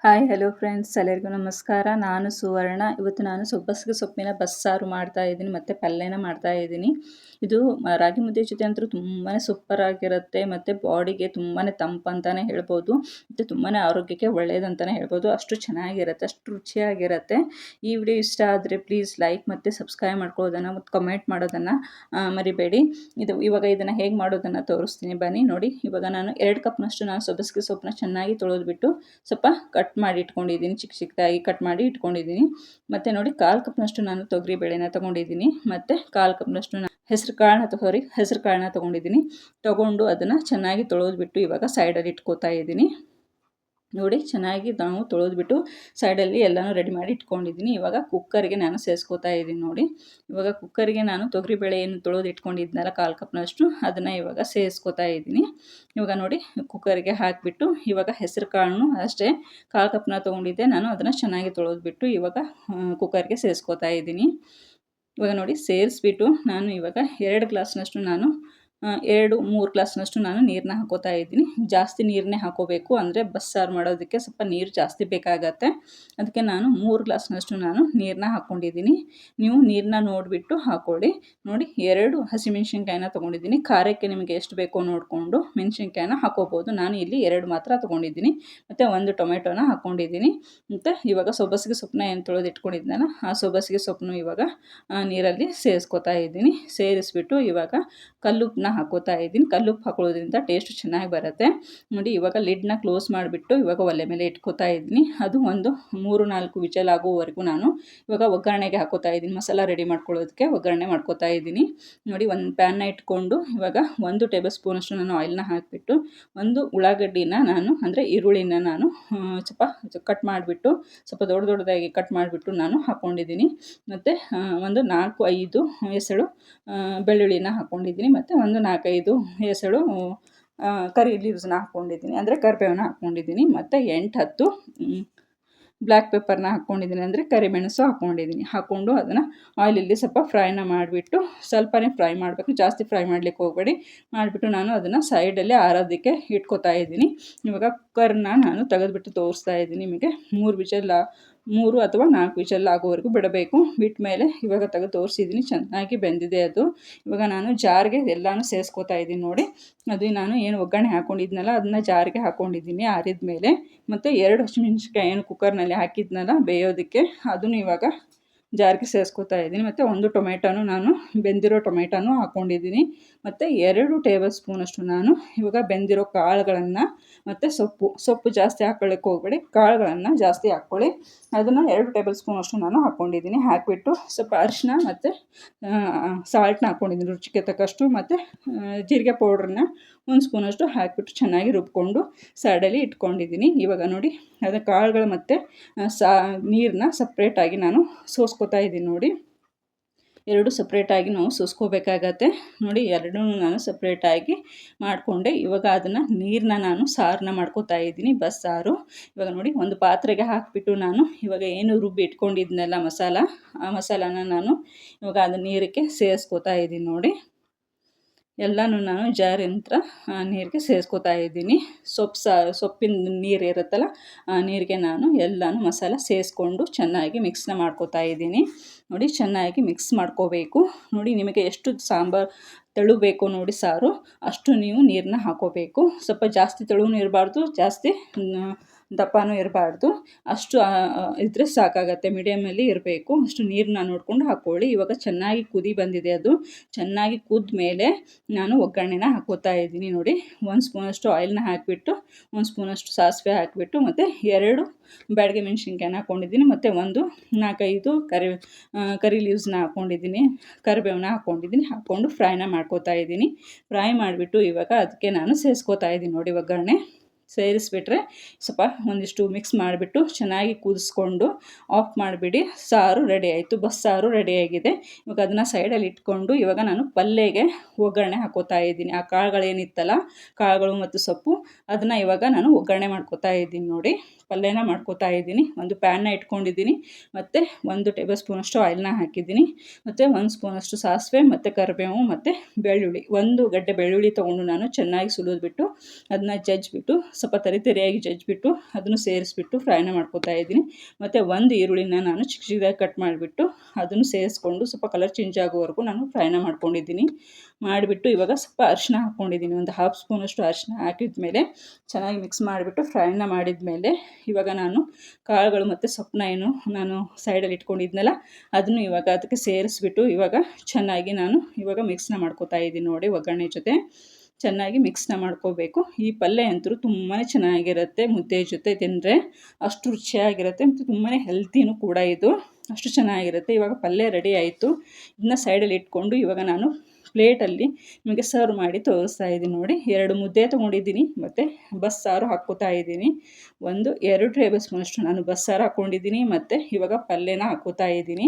Hi hello friends, ಎಲ್ಲರಿಗೂ ನಮಸ್ಕಾರ. ನಾನು ಸುವರ್ಣ. ಇವತ್ತು ನಾನು ಸಬ್ಬಸಿಗೆ ಸೊಪ್ಪಿನ ಬಸ್ಸಾರು ಮಾಡ್ತಾ ಇದ್ದೀನಿ ಮತ್ತು ಪಲ್ಯನ ಮಾಡ್ತಾ ಇದ್ದೀನಿ. ಇದು ರಾಗಿ ಮುದ್ದೆ ಜೊತೆ ಅಂತೂ ತುಂಬಾ ಸೂಪರ್ ಆಗಿರುತ್ತೆ ಮತ್ತು ಬಾಡಿಗೆ ತುಂಬಾ ತಂಪು ಅಂತಲೇ ಹೇಳ್ಬೋದು ಮತ್ತು ತುಂಬಾ ಆರೋಗ್ಯಕ್ಕೆ ಒಳ್ಳೆಯದಂತಲೇ ಹೇಳ್ಬೋದು. ಅಷ್ಟು ಚೆನ್ನಾಗಿರುತ್ತೆ, ಅಷ್ಟು ರುಚಿಯಾಗಿರುತ್ತೆ. ಈ ವಿಡಿಯೋ ಇಷ್ಟ ಆದರೆ ಪ್ಲೀಸ್ ಲೈಕ್ ಮತ್ತು ಸಬ್ಸ್ಕ್ರೈಬ್ ಮಾಡ್ಕೊಳ್ಳೋದನ್ನು ಮತ್ತು ಕಮೆಂಟ್ ಮಾಡೋದನ್ನು ಮರಿಬೇಡಿ. ಇವಾಗ ಇದನ್ನು ಹೇಗೆ ಮಾಡೋದನ್ನು ತೋರಿಸ್ತೀನಿ, ಬನ್ನಿ ನೋಡಿ. ಇವಾಗ ನಾನು 2 ಕಪ್ನಷ್ಟು ನಾನು ಸಬ್ಬಸಿಗೆ ಸೊಪ್ಪನ್ನ ಚೆನ್ನಾಗಿ ತೊಳೆದ್ಬಿಟ್ಟು ಸ್ವಲ್ಪ ಕಟ್ ಮಾಡಿ ಇಟ್ಕೊಂಡಿದ್ದೀನಿ, ಚಿಕ್ಕದಾಗಿ ಕಟ್ ಮಾಡಿ ಇಟ್ಕೊಂಡಿದ್ದೀನಿ. ಮತ್ತು ನೋಡಿ 1/4 ಕಪ್ನಷ್ಟು ನಾನು ತೊಗರಿಬೇಳೆನ ತೊಗೊಂಡಿದ್ದೀನಿ ಮತ್ತು 1/4 ಕಪ್ನಷ್ಟು ಹೆಸರು ಕಾಳನ್ನ ತೊಗೊಂಡಿದ್ದೀನಿ. ತೊಗೊಂಡು ಅದನ್ನು ಚೆನ್ನಾಗಿ ತೊಳೆದ್ಬಿಟ್ಟು ಇವಾಗ ಸೈಡಲ್ಲಿ ಇಟ್ಕೋತಾ ಇದ್ದೀನಿ. ನೋಡಿ, ಚೆನ್ನಾಗಿ ನಾವು ತೊಳೆದ್ಬಿಟ್ಟು ಸೈಡಲ್ಲಿ ಎಲ್ಲನೂ ರೆಡಿ ಮಾಡಿ ಇಟ್ಕೊಂಡಿದ್ದೀನಿ. ಇವಾಗ ಕುಕ್ಕರ್ಗೆ ನಾನು ಸೇರಿಸ್ಕೋತಾ ಇದ್ದೀನಿ. ನೋಡಿ, ಇವಾಗ ಕುಕ್ಕರ್ಗೆ ನಾನು ತೊಗರಿಬೇಳೆ ಏನು ತೊಳೆದು ಇಟ್ಕೊಂಡಿದ್ನಲ್ಲ 1/4 ಕಪ್ನಷ್ಟು, ಅದನ್ನು ಇವಾಗ ಸೇರಿಸ್ಕೋತಾ ಇದ್ದೀನಿ. ಇವಾಗ ನೋಡಿ, ಕುಕ್ಕರ್ಗೆ ಹಾಕಿಬಿಟ್ಟು ಇವಾಗ ಹೆಸರು ಕಾಳನ್ನು ಅಷ್ಟೇ 1/4 ಕಪ್ನ ತೊಗೊಂಡಿದ್ದೆ ನಾನು, ಅದನ್ನು ಚೆನ್ನಾಗಿ ತೊಳೆದ್ಬಿಟ್ಟು ಇವಾಗ ಕುಕ್ಕರ್ಗೆ ಸೇರಿಸ್ಕೋತಾ ಇದ್ದೀನಿ. ಇವಾಗ ನೋಡಿ, ಸೇರಿಸ್ಬಿಟ್ಟು ನಾನು ಇವಾಗ 2 ಗ್ಲಾಸ್ನಷ್ಟು ನಾನು 2-3 ಗ್ಲಾಸ್ನಷ್ಟು ನಾನು ನೀರನ್ನ ಹಾಕೋತಾ ಇದ್ದೀನಿ. ಜಾಸ್ತಿ ನೀರನ್ನೇ ಹಾಕೋಬೇಕು, ಅಂದರೆ ಬಸ್ಸಾರು ಮಾಡೋದಕ್ಕೆ ಸ್ವಲ್ಪ ನೀರು ಜಾಸ್ತಿ ಬೇಕಾಗತ್ತೆ. ಅದಕ್ಕೆ ನಾನು 3 ಗ್ಲಾಸ್ನಷ್ಟು ನಾನು ನೀರನ್ನ ಹಾಕ್ಕೊಂಡಿದ್ದೀನಿ. ನೀವು ನೀರನ್ನ ನೋಡಿಬಿಟ್ಟು ಹಾಕ್ಕೊಳ್ಳಿ. ನೋಡಿ, 2 ಹಸಿಮೆಣ್ಸಿನ್ಕಾಯಿನ ತೊಗೊಂಡಿದ್ದೀನಿ. ಖಾರಕ್ಕೆ ನಿಮಗೆ ಎಷ್ಟು ಬೇಕೋ ನೋಡಿಕೊಂಡು ಮೆಣಸಿನ್ಕಾಯಿನ ಹಾಕೋಬೋದು. ನಾನು ಇಲ್ಲಿ 2 ಮಾತ್ರ ತೊಗೊಂಡಿದ್ದೀನಿ ಮತ್ತು 1 ಟೊಮೆಟೊನ ಹಾಕ್ಕೊಂಡಿದ್ದೀನಿ. ಮತ್ತು ಇವಾಗ ಸಬ್ಬಸಿಗೆ ಸೊಪ್ಪನ್ನ ಏನು ತೊಳೆದು ಇಟ್ಕೊಂಡಿದ್ದೀನಲ್ಲ, ಆ ಸಬ್ಬಸಿಗೆ ಸೊಪ್ಪನ್ನು ಇವಾಗ ನೀರಲ್ಲಿ ಸೇರಿಸ್ಕೋತಾ ಇದ್ದೀನಿ. ಸೇರಿಸ್ಬಿಟ್ಟು ಇವಾಗ ಕಲ್ಲುಪ್ಪನ್ನ ಹಾಕೋತಾ ಇದ್ದೀನಿ. ಕಲ್ಲುಪ್ಪು ಹಾಕೊಳ್ಳೋದ್ರಿಂದ ಟೇಸ್ಟ್ ಚೆನ್ನಾಗಿ ಬರುತ್ತೆ. ನೋಡಿ, ಇವಾಗ ಲಿಡ್ನ ಕ್ಲೋಸ್ ಮಾಡಿಬಿಟ್ಟು ಇವಾಗ ಒಲೆ ಮೇಲೆ ಇಟ್ಕೋತಾ ಇದ್ದೀನಿ. ಅದು ಒಂದು 3-4 ವಿಚಲ್ ಆಗೋವರೆಗೂ ನಾನು ಇವಾಗ ಒಗ್ಗರಣೆಗೆ ಹಾಕೋತಾ ಇದ್ದೀನಿ. ಮಸಾಲ ರೆಡಿ ಮಾಡ್ಕೊಳ್ಳೋದಕ್ಕೆ ಒಗ್ಗರಣೆ ಮಾಡ್ಕೋತಾ ಇದ್ದೀನಿ. ನೋಡಿ, ಒಂದು ಪ್ಯಾನ್ನ ಇಟ್ಕೊಂಡು ಇವಾಗ 1 ಟೇಬಲ್ ಸ್ಪೂನಷ್ಟು ನಾನು ಆಯಿಲ್ನ ಹಾಕಿಬಿಟ್ಟು 1 ಉಳ್ಳಾಗಡ್ಡಿನ ನಾನು, ಅಂದರೆ ಈರುಳ್ಳಿನ ನಾನು ಸ್ವಲ್ಪ ಕಟ್ ಮಾಡಿಬಿಟ್ಟು ಸ್ವಲ್ಪ ದೊಡ್ಡದಾಗಿ ಕಟ್ ಮಾಡಿಬಿಟ್ಟು ನಾನು ಹಾಕ್ಕೊಂಡಿದ್ದೀನಿ. ಮತ್ತು ಒಂದು 4-5 ಎಸಳು ಬೆಳ್ಳುಳ್ಳಿನ ಹಾಕ್ಕೊಂಡಿದ್ದೀನಿ. ಮತ್ತು ಒಂದು 4-5 ಎಸಳು ಕರಿ ಲೀವ್ಸ್ನ ಹಾಕ್ಕೊಂಡಿದ್ದೀನಿ, ಅಂದರೆ ಕರಿಬೇವನ್ನ ಹಾಕ್ಕೊಂಡಿದ್ದೀನಿ. ಮತ್ತು 8-10 ಬ್ಲ್ಯಾಕ್ ಪೆಪ್ಪರ್ನ ಹಾಕ್ಕೊಂಡಿದ್ದೀನಿ, ಅಂದರೆ ಕರಿಮೆಣಸು ಹಾಕ್ಕೊಂಡಿದ್ದೀನಿ. ಹಾಕ್ಕೊಂಡು ಅದನ್ನು ಆಯಿಲಲ್ಲಿ ಸ್ವಲ್ಪ ಫ್ರೈನ ಮಾಡಿಬಿಟ್ಟು, ಸ್ವಲ್ಪನೇ ಫ್ರೈ ಮಾಡಬೇಕು, ಜಾಸ್ತಿ ಫ್ರೈ ಮಾಡಲಿಕ್ಕೆ ಹೋಗಬೇಡಿ. ಮಾಡಿಬಿಟ್ಟು ನಾನು ಅದನ್ನು ಸೈಡಲ್ಲಿ ಆರೋದಕ್ಕೆ ಇಟ್ಕೋತಾ ಇದ್ದೀನಿ. ಇವಾಗ ಕುಕ್ಕರ್ನ ನಾನು ತೆಗೆದುಬಿಟ್ಟು ತೋರಿಸ್ತಾ ಇದ್ದೀನಿ ನಿಮಗೆ. 3 ಅಥವಾ 4 ವಿಚಲ್ ಆಗೋವರೆಗೂ ಬಿಡಬೇಕು. ಬಿಟ್ಟ ಮೇಲೆ ಇವಾಗ ತೆಗೆದು ತೋರಿಸಿದ್ದೀನಿ, ಚೆನ್ನಾಗಿ ಬೆಂದಿದೆ ಅದು. ಇವಾಗ ನಾನು ಜಾರ್ಗೆ ಎಲ್ಲನೂ ಸೇರಿಸ್ಕೋತಾ ಇದ್ದೀನಿ. ನೋಡಿ, ಅದು ನಾನು ಏನು ಒಗ್ಗರಣೆ ಹಾಕ್ಕೊಂಡಿದ್ನಲ್ಲ ಅದನ್ನು ಜಾರಿಗೆ ಹಾಕ್ಕೊಂಡಿದ್ದೀನಿ ಆರಿದ ಮೇಲೆ. ಮತ್ತು 2 ಹಸಿಮೆಣ್ಸಿನ್ಕಾಯಿ ಏನು ಕುಕ್ಕರ್ನಲ್ಲಿ ಹಾಕಿದ್ನಲ್ಲ ಬೇಯೋದಕ್ಕೆ, ಅದನ್ನು ಇವಾಗ ಜಾರಿಗೆ ಸೇರಿಸ್ಕೋತಾ ಇದ್ದೀನಿ. ಮತ್ತು 1 ಟೊಮೆಟೊನು ನಾನು ಬೆಂದಿರೋ ಟೊಮೆಟೊನು ಹಾಕ್ಕೊಂಡಿದ್ದೀನಿ. ಮತ್ತು 2 ಟೇಬಲ್ ಸ್ಪೂನಷ್ಟು ನಾನು ಇವಾಗ ಬೆಂದಿರೋ ಕಾಳುಗಳನ್ನು, ಮತ್ತು ಸೊಪ್ಪು ಜಾಸ್ತಿ ಹಾಕ್ಕೊಳ್ಳಿಕ್ಕೆ ಹೋಗಬೇಡಿ, ಕಾಳುಗಳನ್ನು ಜಾಸ್ತಿ ಹಾಕ್ಕೊಳ್ಳಿ. ಅದನ್ನು 2 ಟೇಬಲ್ ಸ್ಪೂನಷ್ಟು ನಾನು ಹಾಕ್ಕೊಂಡಿದ್ದೀನಿ. ಹಾಕಿಬಿಟ್ಟು ಸ್ವಲ್ಪ ಅರಿಶಿನ ಮತ್ತು ಸಾಲ್ಟ್ನ ಹಾಕ್ಕೊಂಡಿದ್ದೀನಿ ರುಚಿಗೆ ತಕ್ಕಷ್ಟು. ಮತ್ತು ಜೀರಿಗೆ ಪೌಡ್ರನ್ನ 1 ಸ್ಪೂನಷ್ಟು ಹಾಕಿಬಿಟ್ಟು ಚೆನ್ನಾಗಿ ರುಬ್ಕೊಂಡು ಸೈಡಲ್ಲಿ ಇಟ್ಕೊಂಡಿದ್ದೀನಿ. ಇವಾಗ ನೋಡಿ, ಅದು ಕಾಳುಗಳು ಮತ್ತು ನೀರನ್ನ ಸಪ್ರೇಟಾಗಿ ನಾನು ಸೋಸ್ಕೋತಾ ಇದ್ದೀನಿ. ನೋಡಿ, 2 ಸಪ್ರೇಟಾಗಿ ನಾವು ಸೋಸ್ಕೋಬೇಕಾಗತ್ತೆ. ನೋಡಿ, 2 ನಾನು ಸಪ್ರೇಟಾಗಿ ಮಾಡಿಕೊಂಡೆ. ಇವಾಗ ಅದನ್ನು ನೀರನ್ನ ನಾನು ಸಾರನ್ನ ಮಾಡ್ಕೋತಾ ಇದ್ದೀನಿ, ಬಸ್ಸಾರು. ಇವಾಗ ನೋಡಿ, ಒಂದು ಪಾತ್ರೆಗೆ ಹಾಕಿಬಿಟ್ಟು ನಾನು ಇವಾಗ ಏನು ರುಬ್ಬಿ ಇಟ್ಕೊಂಡಿದ್ನಲ್ಲ ಮಸಾಲ, ಆ ಮಸಾಲಾನ ನಾನು ಇವಾಗ ಅದು ನೀರಿಗೆ ಸೇರಿಸ್ಕೋತಾ ಇದ್ದೀನಿ. ನೋಡಿ, ಎಲ್ಲನೂ ನಾನು ಜಾರಿಂತ್ರ ನೀರಿಗೆ ಸೇರಿಸ್ಕೋತಾ ಇದ್ದೀನಿ. ಸೊಪ್ಪಿನ ನೀರು ಇರುತ್ತಲ್ಲ, ಆ ನೀರಿಗೆ ನಾನು ಎಲ್ಲನೂ ಮಸಾಲ ಸೇರಿಸ್ಕೊಂಡು ಚೆನ್ನಾಗಿ ಮಿಕ್ಸ್ನ ಮಾಡ್ಕೋತಾ ಇದ್ದೀನಿ. ನೋಡಿ, ಚೆನ್ನಾಗಿ ಮಿಕ್ಸ್ ಮಾಡ್ಕೋಬೇಕು. ನೋಡಿ, ನಿಮಗೆ ಎಷ್ಟು ಸಾಂಬಾರು ತೆಳು ಬೇಕು ನೋಡಿ ಸಾರು, ಅಷ್ಟು ನೀವು ನೀರನ್ನ ಹಾಕೋಬೇಕು. ಸ್ವಲ್ಪ ಜಾಸ್ತಿ ತೆಳುವೂ ಇರಬಾರ್ದು, ಜಾಸ್ತಿ ದಪ್ಪನೂ ಇರಬಾರ್ದು. ಅಷ್ಟು ಇದ್ದರೆ ಸಾಕಾಗತ್ತೆ, ಮೀಡಿಯಮಲ್ಲಿ ಇರಬೇಕು. ಅಷ್ಟು ನೀರನ್ನ ನೋಡಿಕೊಂಡು ಹಾಕ್ಕೊಳ್ಳಿ. ಇವಾಗ ಚೆನ್ನಾಗಿ ಕುದಿ ಬಂದಿದೆ. ಅದು ಚೆನ್ನಾಗಿ ಕುದ್ದ ಮೇಲೆ ನಾನು ಒಗ್ಗರಣೆನ ಹಾಕೋತಾ ಇದ್ದೀನಿ. ನೋಡಿ, 1 ಸ್ಪೂನಷ್ಟು ಆಯಿಲ್ನ ಹಾಕಿಬಿಟ್ಟು 1 ಸ್ಪೂನಷ್ಟು ಸಾಸಿವೆ ಹಾಕಿಬಿಟ್ಟು ಮತ್ತು 2 ಬ್ಯಾಡಗೆ ಮೆಣಸಿನ್ಕಾಯಿನ ಹಾಕ್ಕೊಂಡಿದ್ದೀನಿ. ಮತ್ತು 4-5 ಕರಿ ಲೀವ್ಸ್ನ ಹಾಕ್ಕೊಂಡಿದ್ದೀನಿ, ಕರಿಬೇವನ್ನ ಹಾಕ್ಕೊಂಡಿದ್ದೀನಿ. ಹಾಕ್ಕೊಂಡು ಫ್ರೈನ ಮಾಡ್ಕೋತಾ ಇದ್ದೀನಿ. ಫ್ರೈ ಮಾಡಿಬಿಟ್ಟು ಇವಾಗ ಅದಕ್ಕೆ ನಾನು ಸೇರಿಸ್ಕೋತಾ ಇದ್ದೀನಿ. ನೋಡಿ, ಒಗ್ಗರಣೆ ಸೇರಿಸ್ಬಿಟ್ರೆ ಸ್ವಲ್ಪ ಒಂದಿಷ್ಟು ಮಿಕ್ಸ್ ಮಾಡಿಬಿಟ್ಟು ಚೆನ್ನಾಗಿ ಕುದಿಸ್ಕೊಂಡು ಆಫ್ ಮಾಡಿಬಿಡಿ. ಸಾರು ರೆಡಿ ಆಯಿತು, ಬಸ್ಸಾರು ರೆಡಿಯಾಗಿದೆ. ಇವಾಗ ಅದನ್ನು ಸೈಡಲ್ಲಿ ಇಟ್ಕೊಂಡು ಇವಾಗ ನಾನು ಪಲ್ಯಗೆ ಒಗ್ಗರಣೆ ಹಾಕೋತಾ ಇದ್ದೀನಿ. ಆ ಕಾಳುಗಳೇನಿತ್ತಲ್ಲ, ಕಾಳುಗಳು ಮತ್ತು ಸೊಪ್ಪು, ಅದನ್ನು ಇವಾಗ ನಾನು ಒಗ್ಗರಣೆ ಮಾಡ್ಕೋತಾ ಇದ್ದೀನಿ. ನೋಡಿ, ಪಲ್ಯನ ಮಾಡ್ಕೋತಾ ಇದ್ದೀನಿ. ಒಂದು ಪ್ಯಾನ್ನ ಇಟ್ಕೊಂಡಿದ್ದೀನಿ ಮತ್ತು 1 ಟೇಬಲ್ ಸ್ಪೂನಷ್ಟು ಆಯಿಲ್ನ ಹಾಕಿದ್ದೀನಿ ಮತ್ತು 1 ಸ್ಪೂನಷ್ಟು ಸಾಸಿವೆ ಮತ್ತು ಕರಿಬೇವು ಮತ್ತು ಬೆಳ್ಳುಳ್ಳಿ, 1 ಗಡ್ಡೆ ಬೆಳ್ಳುಳ್ಳಿ ತೊಗೊಂಡು ನಾನು ಚೆನ್ನಾಗಿ ಸುಲಿದ್ಬಿಟ್ಟು ಅದನ್ನ ಜಜ್ಜಿಬಿಟ್ಟು ಸ್ವಲ್ಪ ತರಿಯಾಗಿ ಜಜ್ಜಿಬಿಟ್ಟು ಅದನ್ನು ಸೇರಿಸ್ಬಿಟ್ಟು ಫ್ರೈನ ಮಾಡ್ಕೋತಾ ಇದ್ದೀನಿ. ಮತ್ತು 1 ಈರುಳ್ಳಿನ ನಾನು ಚಿಕ್ಕ ಚಿಕ್ಕದಾಗಿ ಕಟ್ ಮಾಡಿಬಿಟ್ಟು ಅದನ್ನು ಸೇರಿಸ್ಕೊಂಡು ಸ್ವಲ್ಪ ಕಲರ್ ಚೇಂಜ್ ಆಗೋವರೆಗೂ ನಾನು ಫ್ರೈನ ಮಾಡ್ಕೊಂಡಿದ್ದೀನಿ. ಮಾಡಿಬಿಟ್ಟು ಇವಾಗ ಸ್ವಲ್ಪ ಅರಿಶಿನ ಹಾಕ್ಕೊಂಡಿದ್ದೀನಿ, ಒಂದು 1/2 ಸ್ಪೂನಷ್ಟು ಅರಿಶಿನ ಹಾಕಿದ ಮೇಲೆ ಚೆನ್ನಾಗಿ ಮಿಕ್ಸ್ ಮಾಡಿಬಿಟ್ಟು ಫ್ರೈನ ಮಾಡಿದ ಮೇಲೆ ಇವಾಗ ನಾನು ಕಾಳುಗಳು ಮತ್ತು ಸೊಪ್ಪನ್ನ ಏನು ನಾನು ಸೈಡಲ್ಲಿ ಇಟ್ಕೊಂಡಿದ್ನಲ್ಲ ಅದನ್ನು ಇವಾಗ ಅದಕ್ಕೆ ಸೇರಿಸ್ಬಿಟ್ಟು ಇವಾಗ ಚೆನ್ನಾಗಿ ನಾನು ಇವಾಗ ಮಿಕ್ಸ್ನ ಮಾಡ್ಕೋತಾ ಇದ್ದೀನಿ. ನೋಡಿ, ಒಗ್ಗರಣೆ ಜೊತೆ ಚೆನ್ನಾಗಿ ಮಿಕ್ಸ್ನ ಮಾಡ್ಕೋಬೇಕು. ಈ ಪಲ್ಯ ಅಂತೂ ತುಂಬಾ ಚೆನ್ನಾಗಿರುತ್ತೆ, ಮುದ್ದೆ ಜೊತೆ ತಿಂದರೆ ಅಷ್ಟು ರುಚಿಯಾಗಿರುತ್ತೆ ಮತ್ತು ತುಂಬಾ ಹೆಲ್ತಿನೂ ಕೂಡ ಇದು, ಅಷ್ಟು ಚೆನ್ನಾಗಿರುತ್ತೆ. ಇವಾಗ ಪಲ್ಯ ರೆಡಿ ಆಯಿತು. ಇದನ್ನ ಸೈಡಲ್ಲಿ ಇಟ್ಕೊಂಡು ಇವಾಗ ನಾನು ಪ್ಲೇಟಲ್ಲಿ ನಿಮಗೆ ಸರ್ವ್ ಮಾಡಿ ತೋರಿಸ್ತಾ ಇದ್ದೀನಿ. ನೋಡಿ, 2 ಮುದ್ದೆ ತೊಗೊಂಡಿದ್ದೀನಿ ಮತ್ತು ಬಸ್ಸಾರು ಹಾಕ್ಕೋತಾ ಇದ್ದೀನಿ. 2 ಟೇಬಲ್ ಸ್ಪೂನಷ್ಟು ನಾನು ಬಸ್ಸಾರು ಹಾಕ್ಕೊಂಡಿದ್ದೀನಿ ಮತ್ತು ಇವಾಗ ಪಲ್ಯನ ಹಾಕ್ಕೋತಾ ಇದ್ದೀನಿ.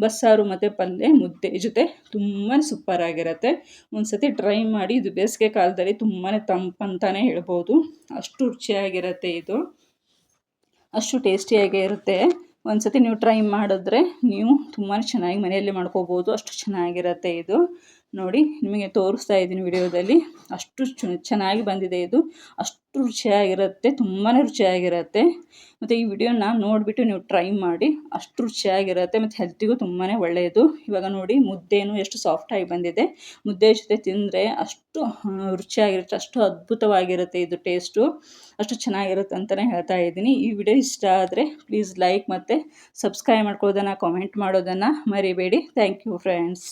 ಬಸ್ಸಾರು ಮತ್ತು ಪಲ್ಯ ಮುದ್ದೆ ಜೊತೆ ತುಂಬಾ ಸೂಪರಾಗಿರುತ್ತೆ. ಒಂದು ಸತಿ ಟ್ರೈ ಮಾಡಿ. ಇದು ಬೇಸಿಗೆ ಕಾಲದಲ್ಲಿ ತುಂಬಾ ತಂಪಂತಲೇ ಹೇಳ್ಬೋದು, ಅಷ್ಟು ರುಚಿಯಾಗಿರುತ್ತೆ ಇದು, ಅಷ್ಟು ಟೇಸ್ಟಿಯಾಗೇ ಇರುತ್ತೆ. ಒಂದು ಸತಿ ನೀವು ಟ್ರೈ ಮಾಡಿದ್ರೆ ನೀವು ತುಂಬಾ ಚೆನ್ನಾಗಿ ಮನೆಯಲ್ಲಿ ಮಾಡ್ಕೋಬೋದು, ಅಷ್ಟು ಚೆನ್ನಾಗಿರುತ್ತೆ ಇದು. ನೋಡಿ, ನಿಮಗೆ ತೋರಿಸ್ತಾ ಇದ್ದೀನಿ ವಿಡಿಯೋದಲ್ಲಿ, ಅಷ್ಟು ಚೆನ್ನಾಗಿ ಬಂದಿದೆ ಇದು, ಅಷ್ಟು ರುಚಿಯಾಗಿರುತ್ತೆ, ತುಂಬಾ ರುಚಿಯಾಗಿರುತ್ತೆ. ಮತ್ತು ಈ ವಿಡಿಯೋನ ನೋಡಿಬಿಟ್ಟು ನೀವು ಟ್ರೈ ಮಾಡಿ, ಅಷ್ಟು ರುಚಿಯಾಗಿರುತ್ತೆ ಮತ್ತು ಹೆಲ್ತಿಗೂ ತುಂಬಾ ಒಳ್ಳೆಯದು. ಇವಾಗ ನೋಡಿ, ಮುದ್ದೆನೂ ಎಷ್ಟು ಸಾಫ್ಟಾಗಿ ಬಂದಿದೆ. ಮುದ್ದೆ ಜೊತೆ ತಿಂದರೆ ಅಷ್ಟು ರುಚಿಯಾಗಿರುತ್ತೆ, ಅಷ್ಟು ಅದ್ಭುತವಾಗಿರುತ್ತೆ ಇದು ಟೇಸ್ಟು, ಅಷ್ಟು ಚೆನ್ನಾಗಿರುತ್ತೆ ಅಂತಲೇ ಹೇಳ್ತಾ ಇದ್ದೀನಿ. ಈ ವಿಡಿಯೋ ಇಷ್ಟ ಆದರೆ ಪ್ಲೀಸ್ ಲೈಕ್ ಮತ್ತು ಸಬ್ಸ್ಕ್ರೈಬ್ ಮಾಡ್ಕೊಳ್ಳೋದನ್ನು, ಕಾಮೆಂಟ್ ಮಾಡೋದನ್ನು ಮರಿಬೇಡಿ. Thank you friends.